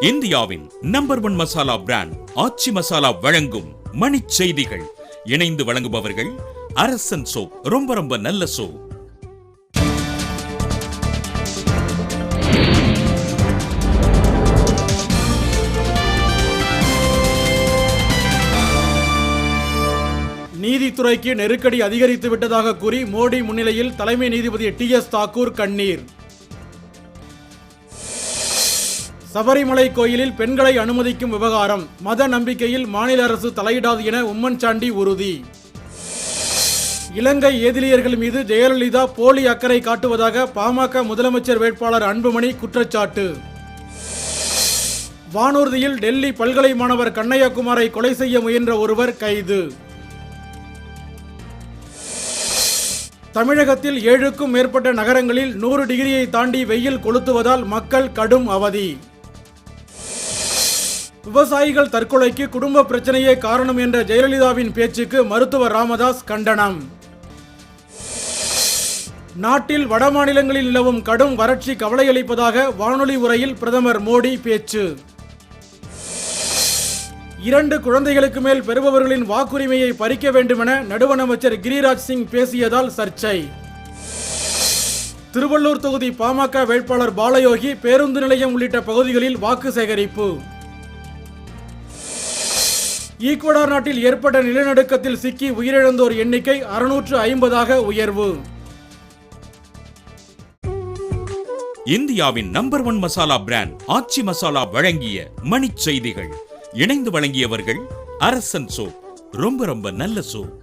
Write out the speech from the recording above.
இந்தியாவின் number 1 masala brand ஆச்சி மசாலா வழங்கும் மணிச் செய்திகள். இணைந்து வழங்குபவர்கள் அரசன் சோப். ரொம்ப நல்ல சோப். நீதித்துறைக்கு நெருக்கடி அதிகரித்து விட்டதாக கூறி மோடி முன்னிலையில் தலைமை நீதிபதி TS தாக்கூர் கண்ணீர். சபரிமலை கோயிலில் பெண்களை அனுமதிக்கும் விவகாரம் மத நம்பிக்கையில் மாநில அரசு தலையிடாது என உம்மன் சாண்டி உறுதி. இலங்கை ஏதிலியர்கள் மீது ஜெயலலிதா போலி அக்கறை காட்டுவதாக பாமக முதலமைச்சர் வேட்பாளர் அன்புமணி குற்றச்சாட்டு. வானூர்தியில் டெல்லி பல்கலை மாணவர் கண்ணையாகுமாரை கொலை செய்ய முயன்ற ஒருவர் கைது. தமிழகத்தில் 7க்கும் மேற்பட்ட நகரங்களில் 100 டிகிரியை தாண்டி வெயில் கொளுத்துவதால் மக்கள் கடும் அவதி. விவசாயிகள் தற்கொலைக்கு குடும்ப பிரச்சனையே காரணம் என்ற ஜெயலலிதாவின் பேச்சுக்கு மருத்துவர் ராமதாஸ் கண்டனம். நாட்டில் வடமாநிலங்களில் நிலவும் கடும் வறட்சி கவலையளிப்பதாக வானொலி உரையில் பிரதமர் மோடி பேச்சு. 2 குழந்தைகளுக்கு மேல் பெறுபவர்களின் வாக்குரிமையை பறிக்க வேண்டுமென நடுவண் அமைச்சர் கிரிராஜ் சிங் பேசியதால் சர்ச்சை. திருவள்ளூர் தொகுதி பாமக வேட்பாளர் பாலயோகி பேருந்து நிலையம் உள்ளிட்ட பகுதிகளில் வாக்கு சேகரிப்பு. ஈக்வடார் நாட்டில் ஏற்பட்ட நிலநடுக்கத்தில் சிக்கி உயிரிழந்தோர் எண்ணிக்கை 650ஆக உயர்வு. இந்தியாவின் நம்பர் 1 மசாலா பிராண்ட் ஆச்சி மசாலா வழங்கிய மணிச் செய்திகள். இணைந்து வழங்கியவர்கள் அரசன் சோப். ரொம்ப நல்ல சோப்.